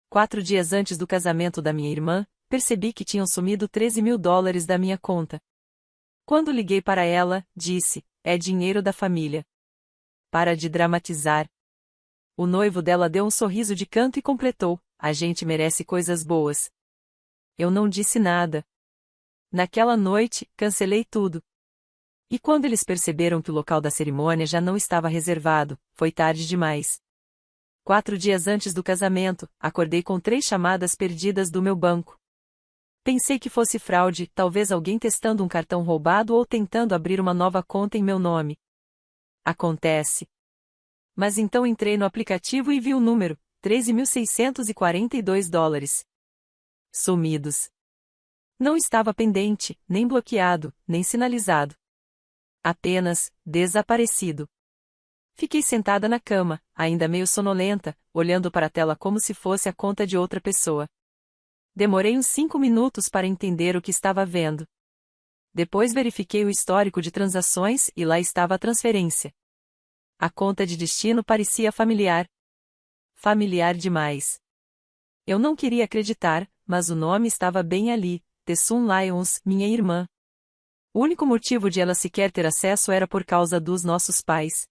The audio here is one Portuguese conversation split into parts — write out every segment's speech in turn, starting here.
4 dias antes do casamento da minha irmã, percebi que tinham sumido $13.000 da minha conta. Quando liguei para ela, disse: é dinheiro da família. Para de dramatizar. O noivo dela deu um sorriso de canto e completou: a gente merece coisas boas. Eu não disse nada. Naquela noite, cancelei tudo. E quando eles perceberam que o local da cerimônia já não estava reservado, foi tarde demais. 4 dias antes do casamento, acordei com 3 chamadas perdidas do meu banco. Pensei que fosse fraude, talvez alguém testando um cartão roubado ou tentando abrir uma nova conta em meu nome. Acontece. Mas então entrei no aplicativo e vi o número: $13.642. Sumidos. Não estava pendente, nem bloqueado, nem sinalizado. Apenas, desaparecido. Fiquei sentada na cama, ainda meio sonolenta, olhando para a tela como se fosse a conta de outra pessoa. Demorei uns 5 minutos para entender o que estava vendo. Depois verifiquei o histórico de transações e lá estava a transferência. A conta de destino parecia familiar. Familiar demais. Eu não queria acreditar, mas o nome estava bem ali: Tessun Lyons, minha irmã. O único motivo de ela sequer ter acesso era por causa dos nossos pais.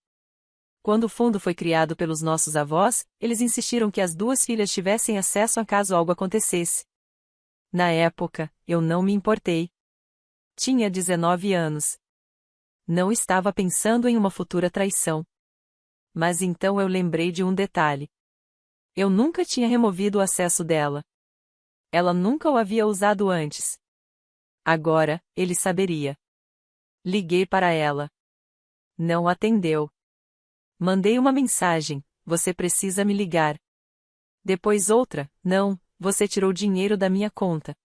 Quando o fundo foi criado pelos nossos avós, eles insistiram que as 2 filhas tivessem acesso caso algo acontecesse. Na época, eu não me importei. Tinha 19 anos. Não estava pensando em uma futura traição. Mas então eu lembrei de um detalhe. Eu nunca tinha removido o acesso dela. Ela nunca o havia usado antes. Agora, ele saberia. Liguei para ela. Não atendeu. Mandei uma mensagem: você precisa me ligar. Depois outra: não, você tirou dinheiro da minha conta.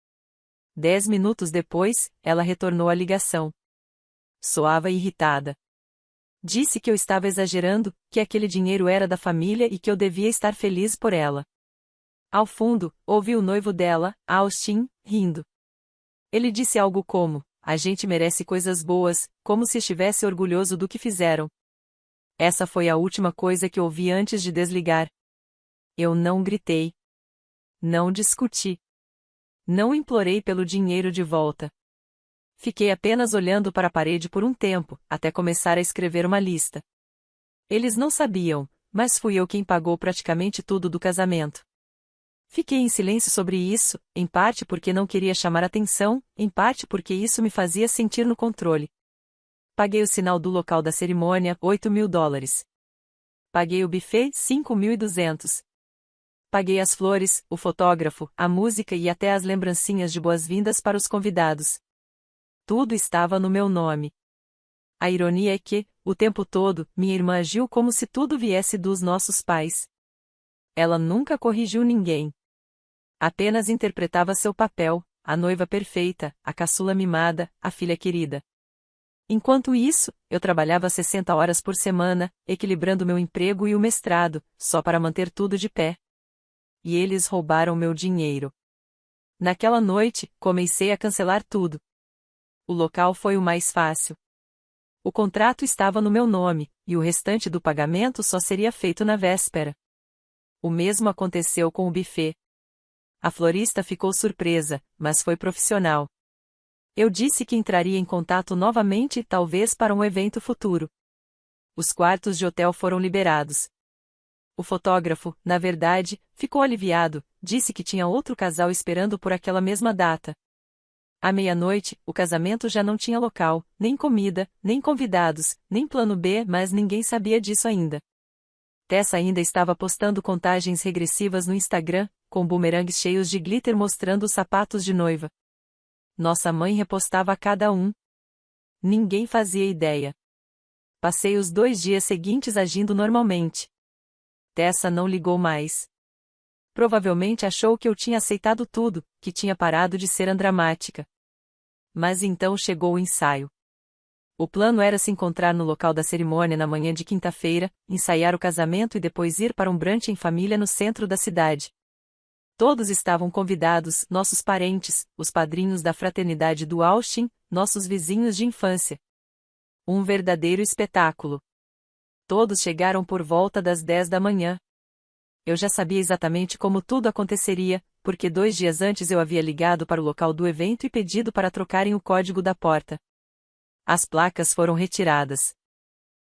10 minutos depois, ela retornou a ligação. Soava irritada. Disse que eu estava exagerando, que aquele dinheiro era da família e que eu devia estar feliz por ela. Ao fundo, ouvi o noivo dela, Austin, rindo. Ele disse algo como: a gente merece coisas boas, como se estivesse orgulhoso do que fizeram. Essa foi a última coisa que ouvi antes de desligar. Eu não gritei. Não discuti. Não implorei pelo dinheiro de volta. Fiquei apenas olhando para a parede por um tempo, até começar a escrever uma lista. Eles não sabiam, mas fui eu quem pagou praticamente tudo do casamento. Fiquei em silêncio sobre isso, em parte porque não queria chamar atenção, em parte porque isso me fazia sentir no controle. Paguei o sinal do local da cerimônia, $8.000. Paguei o buffet, $5.200. Paguei as flores, o fotógrafo, a música e até as lembrancinhas de boas-vindas para os convidados. Tudo estava no meu nome. A ironia é que, o tempo todo, minha irmã agiu como se tudo viesse dos nossos pais. Ela nunca corrigiu ninguém. Apenas interpretava seu papel: a noiva perfeita, a caçula mimada, a filha querida. Enquanto isso, eu trabalhava 60 horas por semana, equilibrando meu emprego e o mestrado, só para manter tudo de pé. E eles roubaram meu dinheiro. Naquela noite, comecei a cancelar tudo. O local foi o mais fácil. O contrato estava no meu nome, e o restante do pagamento só seria feito na véspera. O mesmo aconteceu com o buffet. A florista ficou surpresa, mas foi profissional. Eu disse que entraria em contato novamente, talvez para um evento futuro. Os quartos de hotel foram liberados. O fotógrafo, na verdade, ficou aliviado, disse que tinha outro casal esperando por aquela mesma data. À meia-noite, o casamento já não tinha local, nem comida, nem convidados, nem plano B, mas ninguém sabia disso ainda. Tessa ainda estava postando contagens regressivas no Instagram, com bumerangues cheios de glitter mostrando os sapatos de noiva. Nossa mãe repostava a cada um. Ninguém fazia ideia. Passei os 2 dias seguintes agindo normalmente. Tessa não ligou mais. Provavelmente achou que eu tinha aceitado tudo, que tinha parado de ser andramática. Mas então chegou o ensaio. O plano era se encontrar no local da cerimônia na manhã de quinta-feira, ensaiar o casamento e depois ir para um brunch em família no centro da cidade. Todos estavam convidados, nossos parentes, os padrinhos da fraternidade do Austin, nossos vizinhos de infância. Um verdadeiro espetáculo. Todos chegaram por volta das 10 da manhã. Eu já sabia exatamente como tudo aconteceria, porque 2 dias antes eu havia ligado para o local do evento e pedido para trocarem o código da porta. As placas foram retiradas.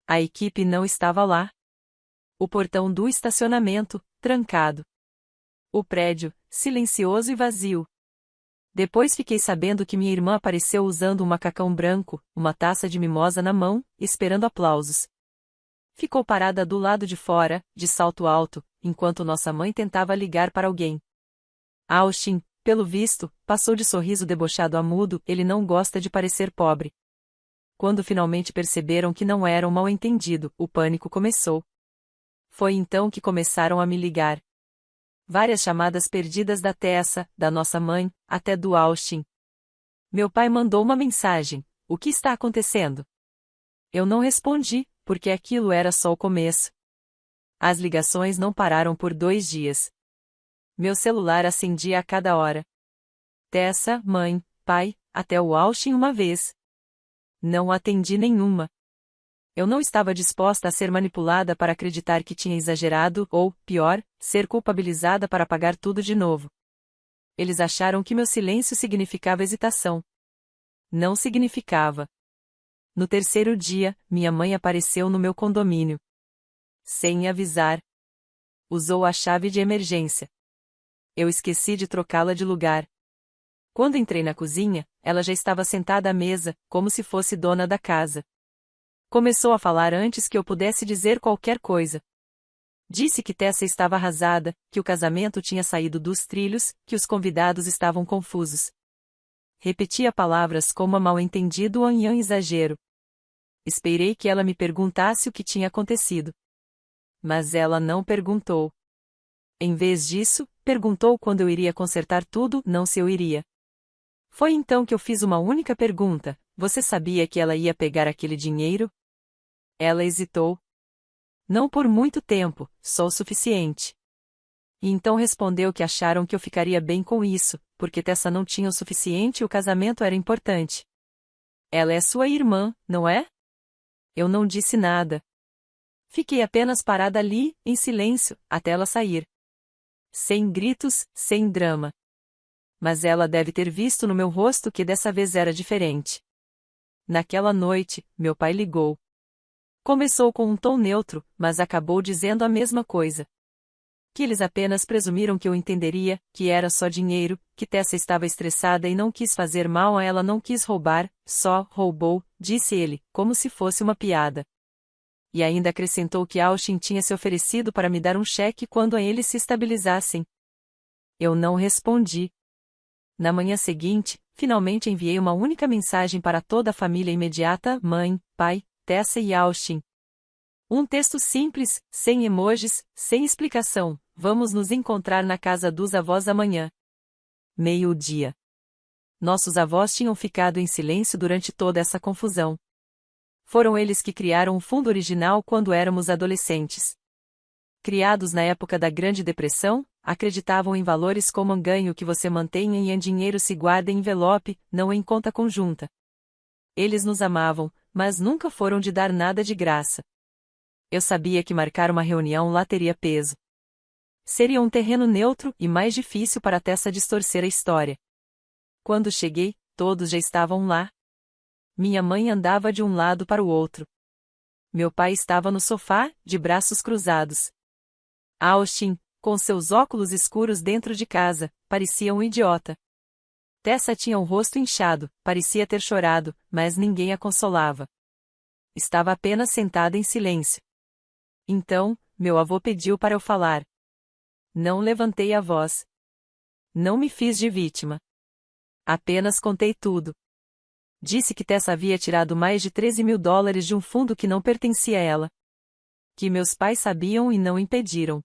A equipe não estava lá. O portão do estacionamento, trancado. O prédio, silencioso e vazio. Depois fiquei sabendo que minha irmã apareceu usando um macacão branco, uma taça de mimosa na mão, esperando aplausos. Ficou parada do lado de fora, de salto alto, enquanto nossa mãe tentava ligar para alguém. Austin, pelo visto, passou de sorriso debochado a mudo, ele não gosta de parecer pobre. Quando finalmente perceberam que não era um mal-entendido, o pânico começou. Foi então que começaram a me ligar. Várias chamadas perdidas da Tessa, da nossa mãe, até do Austin. Meu pai mandou uma mensagem: "O que está acontecendo?" Eu não respondi, porque aquilo era só o começo. As ligações não pararam por 2 dias. Meu celular acendia a cada hora. Tessa, mãe, pai, até o Austin uma vez. Não atendi nenhuma. Eu não estava disposta a ser manipulada para acreditar que tinha exagerado ou, pior, ser culpabilizada para pagar tudo de novo. Eles acharam que meu silêncio significava hesitação. Não significava. No terceiro dia, minha mãe apareceu no meu condomínio. Sem avisar. Usou a chave de emergência. Eu esqueci de trocá-la de lugar. Quando entrei na cozinha, ela já estava sentada à mesa, como se fosse dona da casa. Começou a falar antes que eu pudesse dizer qualquer coisa. Disse que Tessa estava arrasada, que o casamento tinha saído dos trilhos, que os convidados estavam confusos. Repetia palavras como mal-entendido ou exagero. Esperei que ela me perguntasse o que tinha acontecido. Mas ela não perguntou. Em vez disso, perguntou quando eu iria consertar tudo, não se eu iria. Foi então que eu fiz uma única pergunta: "Você sabia que ela ia pegar aquele dinheiro?" Ela hesitou. Não por muito tempo, só o suficiente. E então respondeu que acharam que eu ficaria bem com isso, porque Tessa não tinha o suficiente e o casamento era importante. Ela é sua irmã, não é? Eu não disse nada. Fiquei apenas parada ali, em silêncio, até ela sair. Sem gritos, sem drama. Mas ela deve ter visto no meu rosto que dessa vez era diferente. Naquela noite, meu pai ligou. Começou com um tom neutro, mas acabou dizendo a mesma coisa. Que eles apenas presumiram que eu entenderia, que era só dinheiro, que Tessa estava estressada e não quis fazer mal a ela, não quis roubar, só roubou, disse ele, como se fosse uma piada. E ainda acrescentou que Austin tinha se oferecido para me dar um cheque quando eles se estabilizassem. Eu não respondi. Na manhã seguinte, finalmente enviei uma única mensagem para toda a família imediata: mãe, pai, Tessa e Austin. Um texto simples, sem emojis, sem explicação: "Vamos nos encontrar na casa dos avós amanhã." 12h. Nossos avós tinham ficado em silêncio durante toda essa confusão. Foram eles que criaram o fundo original quando éramos adolescentes. Criados na época da Grande Depressão, acreditavam em valores como ganho que você mantenha e em dinheiro se guarda em envelope, não em conta conjunta. Eles nos amavam, mas nunca foram de dar nada de graça. Eu sabia que marcar uma reunião lá teria peso. Seria um terreno neutro e mais difícil para Tessa distorcer a história. Quando cheguei, todos já estavam lá. Minha mãe andava de um lado para o outro. Meu pai estava no sofá, de braços cruzados. Austin, com seus óculos escuros dentro de casa, parecia um idiota. Tessa tinha o rosto inchado, parecia ter chorado, mas ninguém a consolava. Estava apenas sentada em silêncio. Então, meu avô pediu para eu falar. Não levantei a voz. Não me fiz de vítima. Apenas contei tudo. Disse que Tessa havia tirado mais de $13.000 de um fundo que não pertencia a ela. Que meus pais sabiam e não impediram.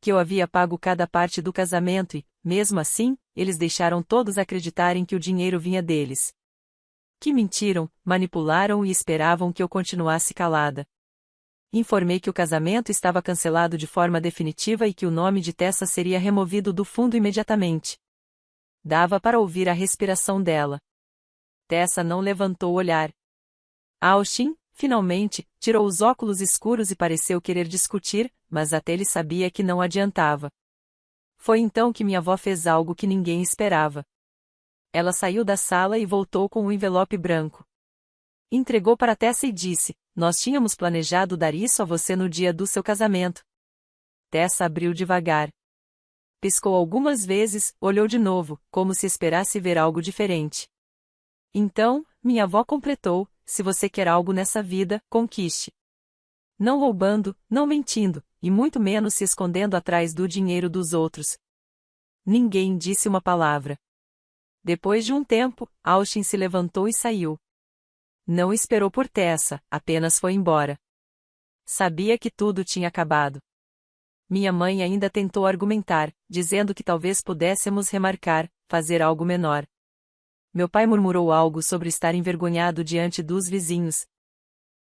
Que eu havia pago cada parte do casamento e, mesmo assim, eles deixaram todos acreditarem que o dinheiro vinha deles. Que mentiram, manipularam e esperavam que eu continuasse calada. Informei que o casamento estava cancelado de forma definitiva e que o nome de Tessa seria removido do fundo imediatamente. Dava para ouvir a respiração dela. Tessa não levantou o olhar. Austin, Finalmente, tirou os óculos escuros e pareceu querer discutir, mas até ele sabia que não adiantava. Foi então que minha avó fez algo que ninguém esperava. Ela saiu da sala e voltou com um envelope branco. Entregou para Tessa e disse: "Nós tínhamos planejado dar isso a você no dia do seu casamento." Tessa abriu devagar. Piscou algumas vezes, olhou de novo, como se esperasse ver algo diferente. Então, minha avó completou: "Se você quer algo nessa vida, conquiste. Não roubando, não mentindo, e muito menos se escondendo atrás do dinheiro dos outros." Ninguém disse uma palavra. Depois de um tempo, Austin se levantou e saiu. Não esperou por Tessa, apenas foi embora. Sabia que tudo tinha acabado. Minha mãe ainda tentou argumentar, dizendo que talvez pudéssemos remarcar, fazer algo menor. Meu pai murmurou algo sobre estar envergonhado diante dos vizinhos.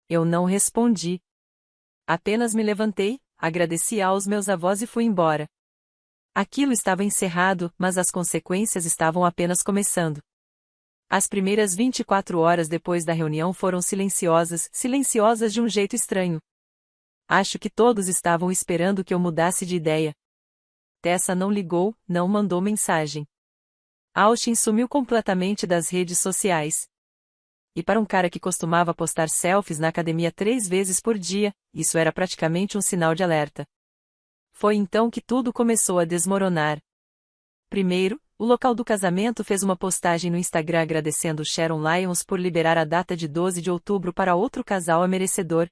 Eu não respondi. Apenas me levantei, agradeci aos meus avós e fui embora. Aquilo estava encerrado, mas as consequências estavam apenas começando. As primeiras 24 horas depois da reunião foram silenciosas, silenciosas de um jeito estranho. Acho que todos estavam esperando que eu mudasse de ideia. Tessa não ligou, não mandou mensagem. Austin sumiu completamente das redes sociais. E para um cara que costumava postar selfies na academia 3 vezes por dia, isso era praticamente um sinal de alerta. Foi então que tudo começou a desmoronar. Primeiro, o local do casamento fez uma postagem no Instagram agradecendo Sharon Lyons por liberar a data de 12 de outubro para outro casal merecedor.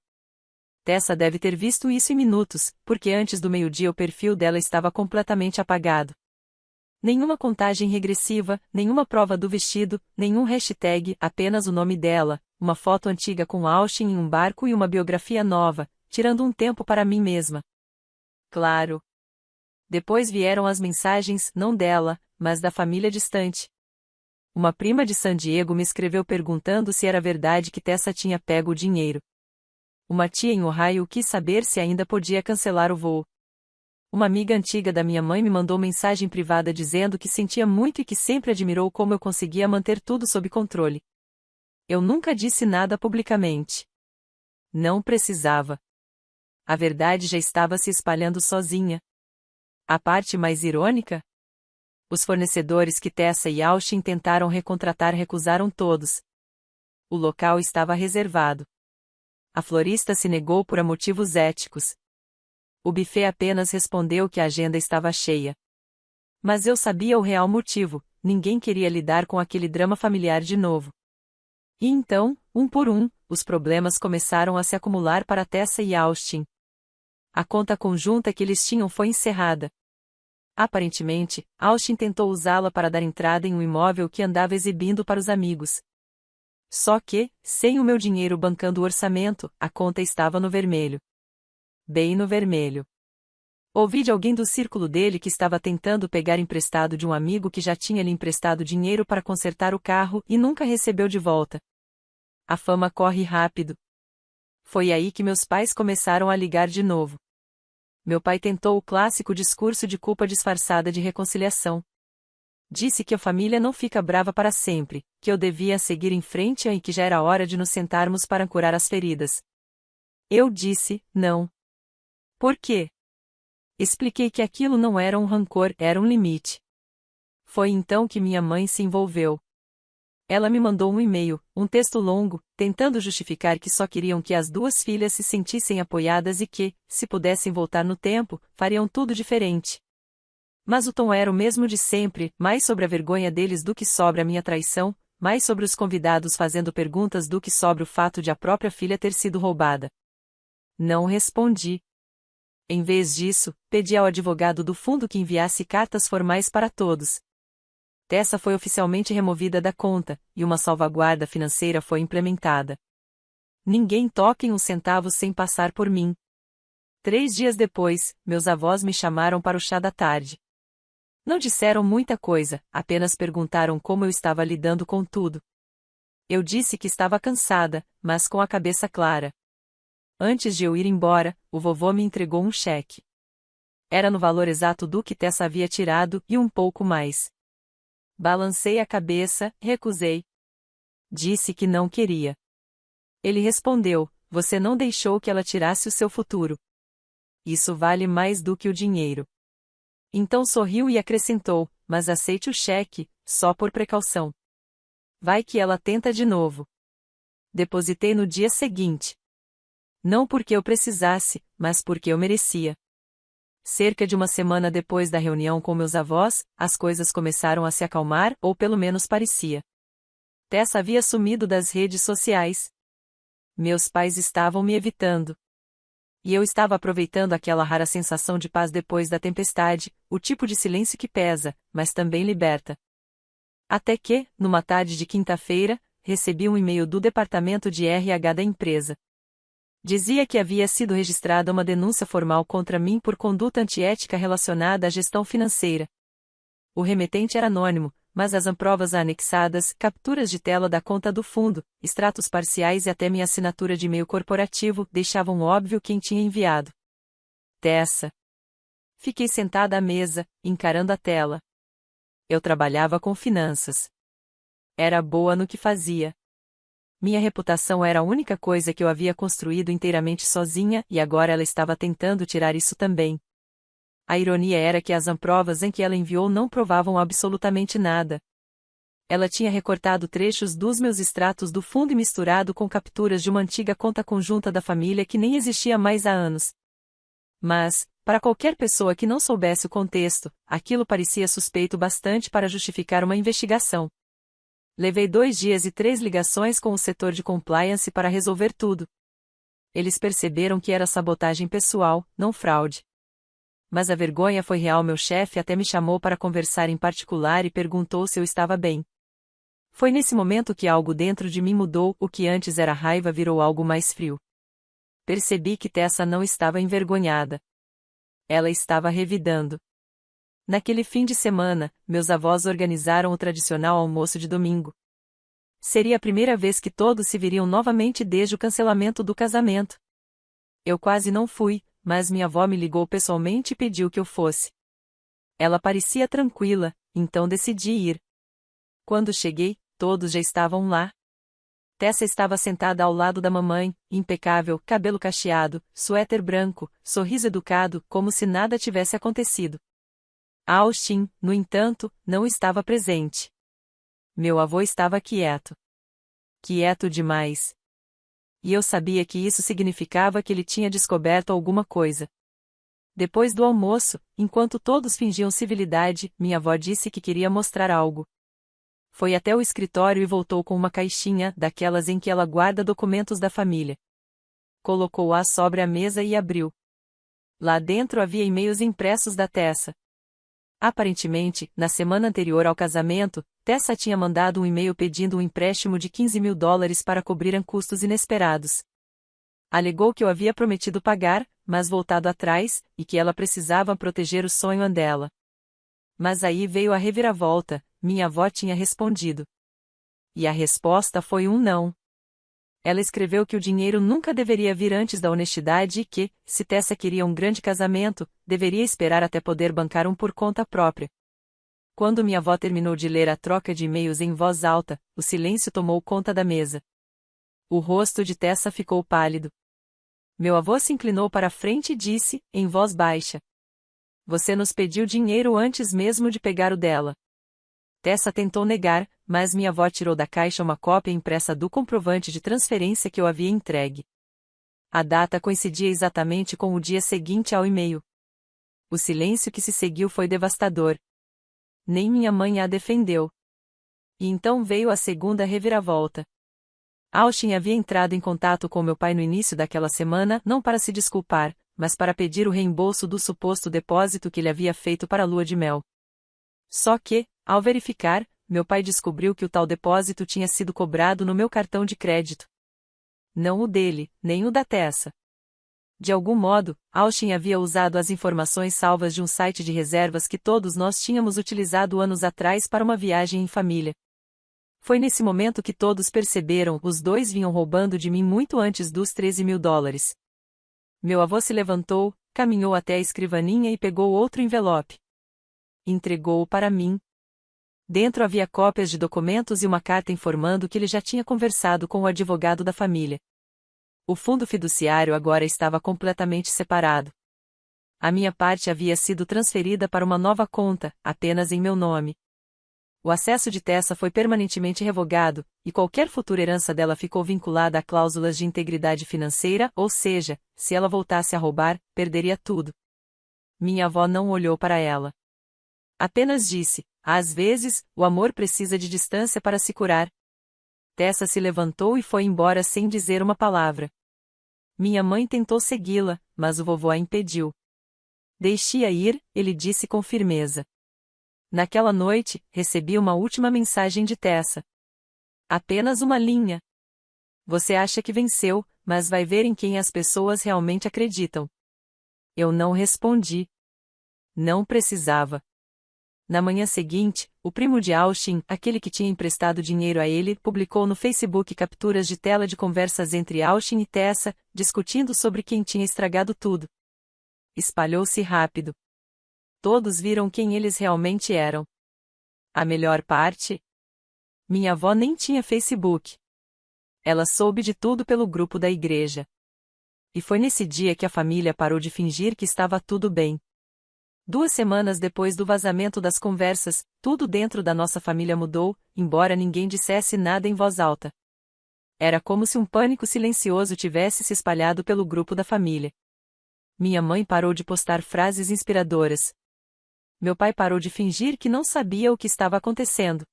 Tessa deve ter visto isso em minutos, porque antes do meio-dia o perfil dela estava completamente apagado. Nenhuma contagem regressiva, nenhuma prova do vestido, nenhum hashtag, apenas o nome dela, uma foto antiga com Austin em um barco e uma biografia nova, tirando um tempo para mim mesma. Claro. Depois vieram as mensagens, não dela, mas da família distante. Uma prima de San Diego me escreveu perguntando se era verdade que Tessa tinha pego o dinheiro. Uma tia em Ohio quis saber se ainda podia cancelar o voo. Uma amiga antiga da minha mãe me mandou mensagem privada dizendo que sentia muito e que sempre admirou como eu conseguia manter tudo sob controle. Eu nunca disse nada publicamente. Não precisava. A verdade já estava se espalhando sozinha. A parte mais irônica? Os fornecedores que Tessa e Austin tentaram recontratar recusaram todos. O local estava reservado. A florista se negou por motivos éticos. O buffet apenas respondeu que a agenda estava cheia. Mas eu sabia o real motivo: ninguém queria lidar com aquele drama familiar de novo. E então, um por um, os problemas começaram a se acumular para Tessa e Austin. A conta conjunta que eles tinham foi encerrada. Aparentemente, Austin tentou usá-la para dar entrada em um imóvel que andava exibindo para os amigos. Só que, sem o meu dinheiro bancando o orçamento, a conta estava no vermelho. Bem no vermelho. Ouvi de alguém do círculo dele que estava tentando pegar emprestado de um amigo que já tinha lhe emprestado dinheiro para consertar o carro e nunca recebeu de volta. A fama corre rápido. Foi aí que meus pais começaram a ligar de novo. Meu pai tentou o clássico discurso de culpa disfarçada de reconciliação. Disse que a família não fica brava para sempre, que eu devia seguir em frente e que já era hora de nos sentarmos para curar as feridas. Eu disse, não. Por quê? Expliquei que aquilo não era um rancor, era um limite. Foi então que minha mãe se envolveu. Ela me mandou um e-mail, um texto longo, tentando justificar que só queriam que as duas filhas se sentissem apoiadas e que, se pudessem voltar no tempo, fariam tudo diferente. Mas o tom era o mesmo de sempre, mais sobre a vergonha deles do que sobre a minha traição, mais sobre os convidados fazendo perguntas do que sobre o fato de a própria filha ter sido roubada. Não respondi. Em vez disso, pedi ao advogado do fundo que enviasse cartas formais para todos. Tessa foi oficialmente removida da conta, e uma salvaguarda financeira foi implementada. Ninguém toca em um centavo sem passar por mim. 3 dias depois, meus avós me chamaram para o chá da tarde. Não disseram muita coisa, apenas perguntaram como eu estava lidando com tudo. Eu disse que estava cansada, mas com a cabeça clara. Antes de eu ir embora, o vovô me entregou um cheque. Era no valor exato do que Tessa havia tirado e um pouco mais. Balancei a cabeça, recusei. Disse que não queria. Ele respondeu: você não deixou que ela tirasse o seu futuro. Isso vale mais do que o dinheiro. Então sorriu e acrescentou: mas aceite o cheque, só por precaução. Vai que ela tenta de novo. Depositei no dia seguinte. Não porque eu precisasse, mas porque eu merecia. Cerca de uma semana depois da reunião com meus avós, as coisas começaram a se acalmar, ou pelo menos parecia. Tessa havia sumido das redes sociais. Meus pais estavam me evitando. E eu estava aproveitando aquela rara sensação de paz depois da tempestade, o tipo de silêncio que pesa, mas também liberta. Até que, numa tarde de quinta-feira, recebi um e-mail do departamento de RH da empresa. Dizia que havia sido registrada uma denúncia formal contra mim por conduta antiética relacionada à gestão financeira. O remetente era anônimo, mas as provas anexadas, capturas de tela da conta do fundo, extratos parciais e até minha assinatura de e-mail corporativo deixavam óbvio quem tinha enviado. Tessa. Fiquei sentada à mesa, encarando a tela. Eu trabalhava com finanças. Era boa no que fazia. Minha reputação era a única coisa que eu havia construído inteiramente sozinha e agora ela estava tentando tirar isso também. A ironia era que as provas em que ela enviou não provavam absolutamente nada. Ela tinha recortado trechos dos meus extratos do fundo e misturado com capturas de uma antiga conta conjunta da família que nem existia mais há anos. Mas, para qualquer pessoa que não soubesse o contexto, aquilo parecia suspeito bastante para justificar uma investigação. Levei 2 dias e 3 ligações com o setor de compliance para resolver tudo. Eles perceberam que era sabotagem pessoal, não fraude. Mas a vergonha foi real. Meu chefe até me chamou para conversar em particular e perguntou se eu estava bem. Foi nesse momento que algo dentro de mim mudou, o que antes era raiva virou algo mais frio. Percebi que Tessa não estava envergonhada. Ela estava revidando. Naquele fim de semana, meus avós organizaram o tradicional almoço de domingo. Seria a primeira vez que todos se viriam novamente desde o cancelamento do casamento. Eu quase não fui, mas minha avó me ligou pessoalmente e pediu que eu fosse. Ela parecia tranquila, então decidi ir. Quando cheguei, todos já estavam lá. Tessa estava sentada ao lado da mamãe, impecável, cabelo cacheado, suéter branco, sorriso educado, como se nada tivesse acontecido. Austin, no entanto, não estava presente. Meu avô estava quieto. Quieto demais. E eu sabia que isso significava que ele tinha descoberto alguma coisa. Depois do almoço, enquanto todos fingiam civilidade, minha avó disse que queria mostrar algo. Foi até o escritório e voltou com uma caixinha, daquelas em que ela guarda documentos da família. Colocou-a sobre a mesa e abriu. Lá dentro havia e-mails impressos da Tessa. Aparentemente, na semana anterior ao casamento, Tessa tinha mandado um e-mail pedindo um empréstimo de $15.000 para cobrir custos inesperados. Alegou que eu havia prometido pagar, mas voltado atrás, e que ela precisava proteger o sonho dela. Mas aí veio a reviravolta, minha avó tinha respondido. E a resposta foi um não. Ela escreveu que o dinheiro nunca deveria vir antes da honestidade e que, se Tessa queria um grande casamento, deveria esperar até poder bancar um por conta própria. Quando minha avó terminou de ler a troca de e-mails em voz alta, o silêncio tomou conta da mesa. O rosto de Tessa ficou pálido. Meu avô se inclinou para a frente e disse, em voz baixa: você nos pediu dinheiro antes mesmo de pegar o dela. Tessa tentou negar, mas minha avó tirou da caixa uma cópia impressa do comprovante de transferência que eu havia entregue. A data coincidia exatamente com o dia seguinte ao e-mail. O silêncio que se seguiu foi devastador. Nem minha mãe a defendeu. E então veio a segunda reviravolta. Austin havia entrado em contato com meu pai no início daquela semana não para se desculpar, mas para pedir o reembolso do suposto depósito que ele havia feito para a lua de mel. Só que, ao verificar, meu pai descobriu que o tal depósito tinha sido cobrado no meu cartão de crédito. Não o dele, nem o da Tessa. De algum modo, Austin havia usado as informações salvas de um site de reservas que todos nós tínhamos utilizado anos atrás para uma viagem em família. Foi nesse momento que todos perceberam, os dois vinham roubando de mim muito antes dos $13.000. Meu avô se levantou, caminhou até a escrivaninha e pegou outro envelope. Entregou-o para mim. Dentro havia cópias de documentos e uma carta informando que ele já tinha conversado com o advogado da família. O fundo fiduciário agora estava completamente separado. A minha parte havia sido transferida para uma nova conta, apenas em meu nome. O acesso de Tessa foi permanentemente revogado, e qualquer futura herança dela ficou vinculada a cláusulas de integridade financeira, ou seja, se ela voltasse a roubar, perderia tudo. Minha avó não olhou para ela. Apenas disse: às vezes, o amor precisa de distância para se curar. Tessa se levantou e foi embora sem dizer uma palavra. Minha mãe tentou segui-la, mas o vovô a impediu. Deixe-a ir, ele disse com firmeza. Naquela noite, recebi uma última mensagem de Tessa. Apenas uma linha. Você acha que venceu, mas vai ver em quem as pessoas realmente acreditam. Eu não respondi. Não precisava. Na manhã seguinte, o primo de Austin, aquele que tinha emprestado dinheiro a ele, publicou no Facebook capturas de tela de conversas entre Austin e Tessa, discutindo sobre quem tinha estragado tudo. Espalhou-se rápido. Todos viram quem eles realmente eram. A melhor parte? Minha avó nem tinha Facebook. Ela soube de tudo pelo grupo da igreja. E foi nesse dia que a família parou de fingir que estava tudo bem. 2 semanas depois do vazamento das conversas, tudo dentro da nossa família mudou, embora ninguém dissesse nada em voz alta. Era como se um pânico silencioso tivesse se espalhado pelo grupo da família. Minha mãe parou de postar frases inspiradoras. Meu pai parou de fingir que não sabia o que estava acontecendo.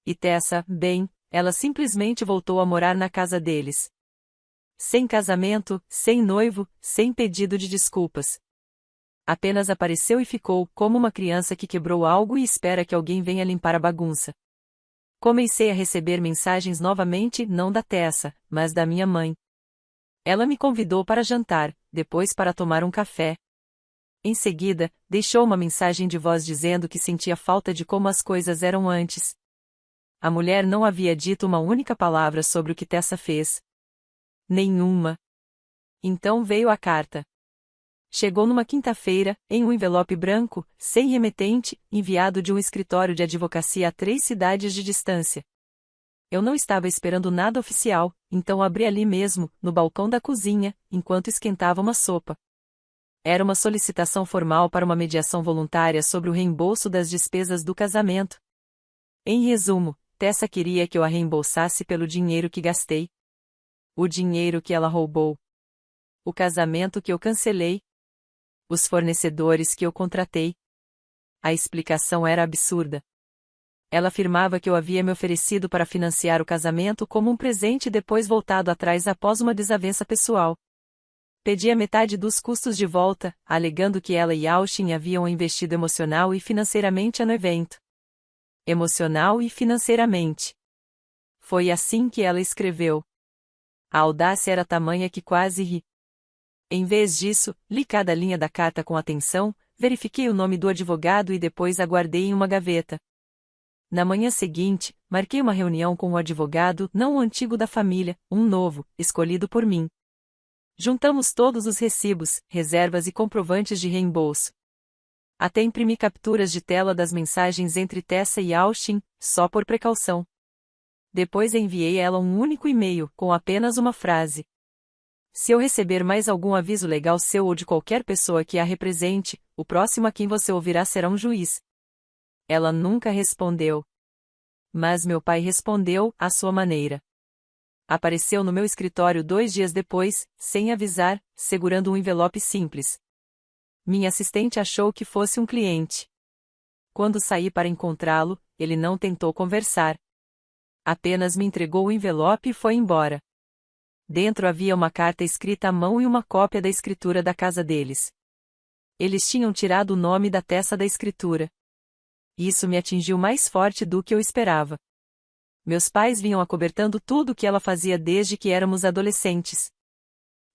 E Tessa, bem, ela simplesmente voltou a morar na casa deles. Sem casamento, sem noivo, sem pedido de desculpas. Apenas apareceu e ficou, como uma criança que quebrou algo e espera que alguém venha limpar a bagunça. Comecei a receber mensagens novamente, não da Tessa, mas da minha mãe. Ela me convidou para jantar, depois para tomar um café. Em seguida, deixou uma mensagem de voz dizendo que sentia falta de como as coisas eram antes. A mulher não havia dito uma única palavra sobre o que Tessa fez. Nenhuma. Então veio a carta. Chegou numa quinta-feira, em um envelope branco, sem remetente, enviado de um escritório de advocacia a 3 cidades de distância. Eu não estava esperando nada oficial, então abri ali mesmo, no balcão da cozinha, enquanto esquentava uma sopa. Era uma solicitação formal para uma mediação voluntária sobre o reembolso das despesas do casamento. Em resumo, Tessa queria que eu a reembolsasse pelo dinheiro que gastei. O dinheiro que ela roubou. O casamento que eu cancelei. Os fornecedores que eu contratei. A explicação era absurda. Ela afirmava que eu havia me oferecido para financiar o casamento como um presente e depois voltado atrás após uma desavença pessoal. Pedia metade dos custos de volta, alegando que ela e Austin haviam investido emocional e financeiramente no evento. Emocional e financeiramente. Foi assim que ela escreveu. A audácia era tamanha que quase ri. Em vez disso, li cada linha da carta com atenção, verifiquei o nome do advogado e depois a guardei em uma gaveta. Na manhã seguinte, marquei uma reunião com o advogado, não o antigo da família, um novo, escolhido por mim. Juntamos todos os recibos, reservas e comprovantes de reembolso. Até imprimi capturas de tela das mensagens entre Tessa e Austin, só por precaução. Depois enviei a ela um único e-mail, com apenas uma frase. Se eu receber mais algum aviso legal seu ou de qualquer pessoa que a represente, o próximo a quem você ouvirá será um juiz. Ela nunca respondeu. Mas meu pai respondeu, à sua maneira. Apareceu no meu escritório 2 dias depois, sem avisar, segurando um envelope simples. Minha assistente achou que fosse um cliente. Quando saí para encontrá-lo, ele não tentou conversar. Apenas me entregou o envelope e foi embora. Dentro havia uma carta escrita à mão e uma cópia da escritura da casa deles. Eles tinham tirado o nome da Tessa da escritura. Isso me atingiu mais forte do que eu esperava. Meus pais vinham acobertando tudo o que ela fazia desde que éramos adolescentes.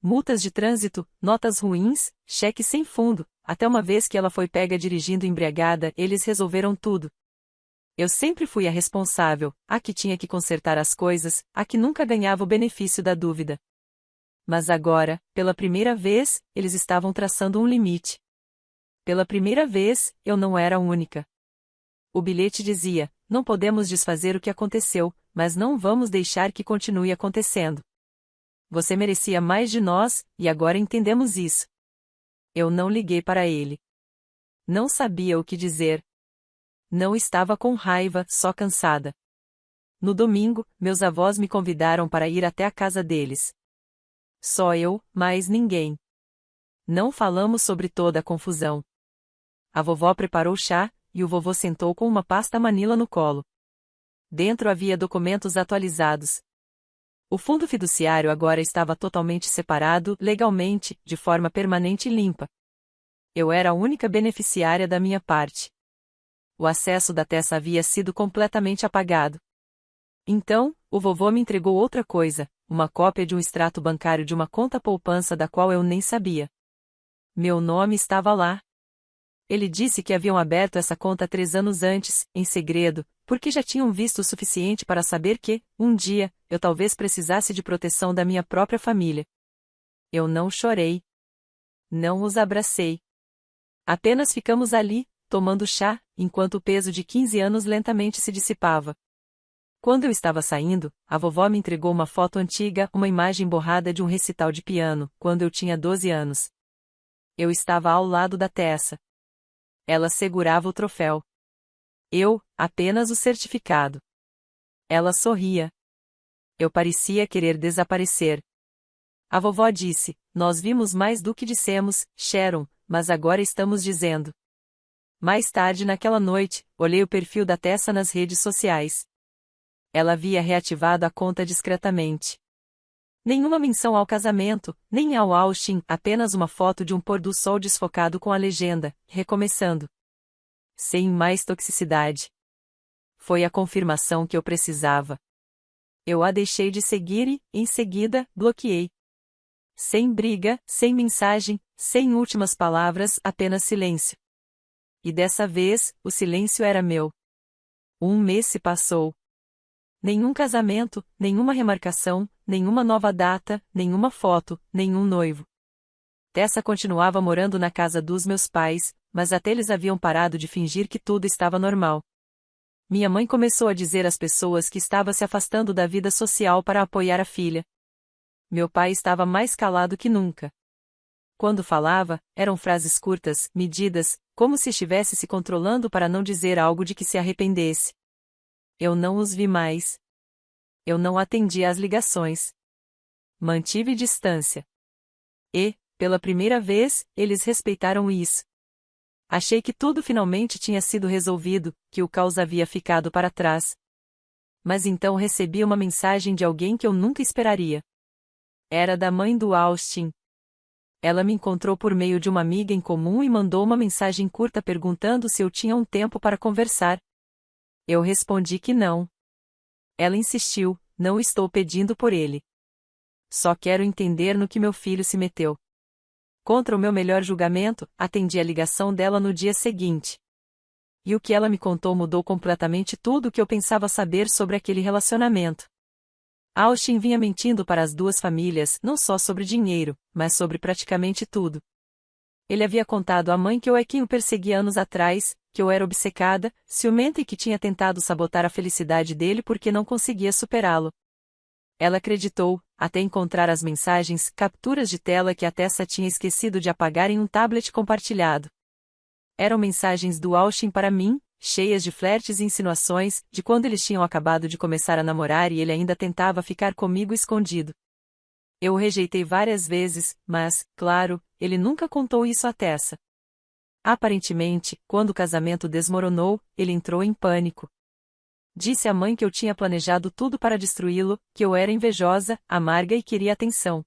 Multas de trânsito, notas ruins, cheques sem fundo, até uma vez que ela foi pega dirigindo embriagada, eles resolveram tudo. Eu sempre fui a responsável, a que tinha que consertar as coisas, a que nunca ganhava o benefício da dúvida. Mas agora, pela primeira vez, eles estavam traçando um limite. Pela primeira vez, eu não era a única. O bilhete dizia: não podemos desfazer o que aconteceu, mas não vamos deixar que continue acontecendo. você merecia mais de nós, e agora entendemos isso. Eu não liguei para ele. Não sabia o que dizer. Não estava com raiva, só cansada. No domingo, meus avós me convidaram para ir até a casa deles. Só eu, mais ninguém. Não falamos sobre toda a confusão. A vovó preparou chá, e o vovô sentou com uma pasta manila no colo. Dentro havia documentos atualizados. O fundo fiduciário agora estava totalmente separado, legalmente, de forma permanente e limpa. Eu era a única beneficiária da minha parte. O acesso da Tessa havia sido completamente apagado. Então, o vovô me entregou outra coisa, uma cópia de um extrato bancário de uma conta poupança da qual eu nem sabia. Meu nome estava lá. Ele disse que haviam aberto essa conta 3 anos antes, em segredo, porque já tinham visto o suficiente para saber que, um dia, eu talvez precisasse de proteção da minha própria família. Eu não chorei. Não os abracei. Apenas ficamos ali, tomando chá, enquanto o peso de 15 anos lentamente se dissipava. Quando eu estava saindo, a vovó me entregou uma foto antiga, uma imagem borrada de um recital de piano, quando eu tinha 12 anos. Eu estava ao lado da Tessa. Ela segurava o troféu. Eu, apenas o certificado. Ela sorria. Eu parecia querer desaparecer. A vovó disse: nós vimos mais do que dissemos, Sharon, mas agora estamos dizendo. Mais tarde naquela noite, olhei o perfil da Tessa nas redes sociais. Ela havia reativado a conta discretamente. Nenhuma menção ao casamento, nem ao Austin, apenas uma foto de um pôr do sol desfocado com a legenda, recomeçando. Sem mais toxicidade. Foi a confirmação que eu precisava. Eu a deixei de seguir e, em seguida, bloqueei. Sem briga, sem mensagem, sem últimas palavras, apenas silêncio. E dessa vez, o silêncio era meu. 1 mês se passou. Nenhum casamento, nenhuma remarcação, nenhuma nova data, nenhuma foto, nenhum noivo. Tessa continuava morando na casa dos meus pais, mas até eles haviam parado de fingir que tudo estava normal. Minha mãe começou a dizer às pessoas que estava se afastando da vida social para apoiar a filha. Meu pai estava mais calado que nunca. Quando falava, eram frases curtas, medidas, como se estivesse se controlando para não dizer algo de que se arrependesse. Eu não os vi mais. Eu não atendi às ligações. Mantive distância. E, pela primeira vez, eles respeitaram isso. Achei que tudo finalmente tinha sido resolvido, que o caos havia ficado para trás. Mas então recebi uma mensagem de alguém que eu nunca esperaria. Era da mãe do Austin. Ela me encontrou por meio de uma amiga em comum e mandou uma mensagem curta perguntando se eu tinha um tempo para conversar. Eu respondi que não. Ela insistiu: não estou pedindo por ele. Só quero entender no que meu filho se meteu. Contra o meu melhor julgamento, atendi a ligação dela no dia seguinte. E o que ela me contou mudou completamente tudo o que eu pensava saber sobre aquele relacionamento. Austin vinha mentindo para as duas famílias, não só sobre dinheiro, mas sobre praticamente tudo. Ele havia contado à mãe que eu é quem o perseguia anos atrás, que eu era obcecada, ciumenta e que tinha tentado sabotar a felicidade dele porque não conseguia superá-lo. Ela acreditou, até encontrar as mensagens, capturas de tela que a Tessa tinha esquecido de apagar em um tablet compartilhado. Eram mensagens do Austin para mim, cheias de flertes e insinuações, de quando eles tinham acabado de começar a namorar e ele ainda tentava ficar comigo escondido. Eu o rejeitei várias vezes, mas, claro, ele nunca contou isso a Tessa. Aparentemente, quando o casamento desmoronou, ele entrou em pânico. Disse à mãe que eu tinha planejado tudo para destruí-lo, que eu era invejosa, amarga e queria atenção.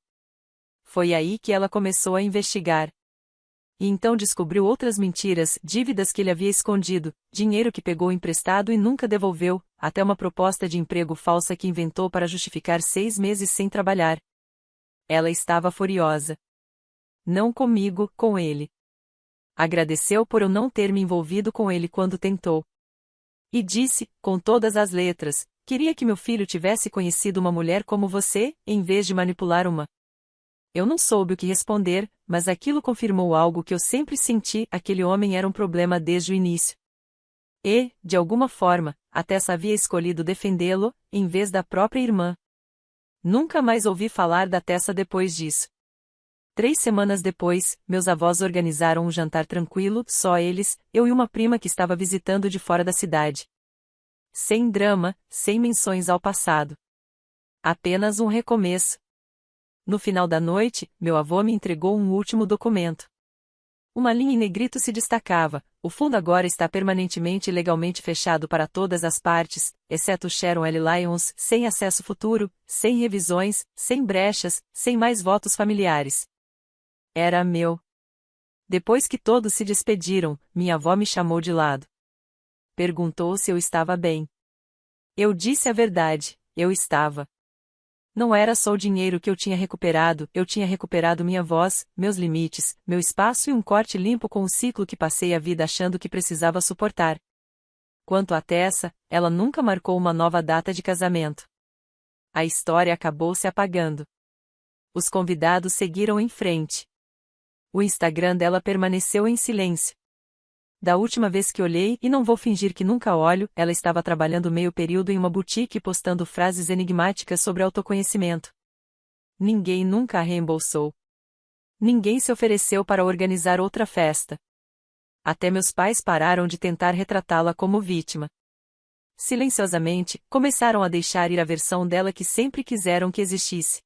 Foi aí que ela começou a investigar. E então descobriu outras mentiras, dívidas que ele havia escondido, dinheiro que pegou emprestado e nunca devolveu, até uma proposta de emprego falsa que inventou para justificar 6 meses sem trabalhar. Ela estava furiosa. Não comigo, com ele. Agradeceu por eu não ter me envolvido com ele quando tentou. E disse, com todas as letras, queria que meu filho tivesse conhecido uma mulher como você, em vez de manipular uma. Eu não soube o que responder, mas aquilo confirmou algo que eu sempre senti: aquele homem era um problema desde o início. E, de alguma forma, a Tessa havia escolhido defendê-lo, em vez da própria irmã. Nunca mais ouvi falar da Tessa depois disso. 3 semanas depois, meus avós organizaram um jantar tranquilo, só eles, eu e uma prima que estava visitando de fora da cidade. Sem drama, sem menções ao passado. Apenas um recomeço. No final da noite, meu avô me entregou um último documento. Uma linha em negrito se destacava: o fundo agora está permanentemente e legalmente fechado para todas as partes, exceto Sharon L. Lyons, sem acesso futuro, sem revisões, sem brechas, sem mais votos familiares. Era meu. Depois que todos se despediram, minha avó me chamou de lado. Perguntou se eu estava bem. Eu disse a verdade, eu estava. Não era só o dinheiro que eu tinha recuperado minha voz, meus limites, meu espaço e um corte limpo com o ciclo que passei a vida achando que precisava suportar. Quanto a Tessa, ela nunca marcou uma nova data de casamento. A história acabou se apagando. Os convidados seguiram em frente. O Instagram dela permaneceu em silêncio. Da última vez que olhei, e não vou fingir que nunca olho, ela estava trabalhando meio período em uma boutique postando frases enigmáticas sobre autoconhecimento. Ninguém nunca a reembolsou. Ninguém se ofereceu para organizar outra festa. Até meus pais pararam de tentar retratá-la como vítima. Silenciosamente, começaram a deixar ir a versão dela que sempre quiseram que existisse.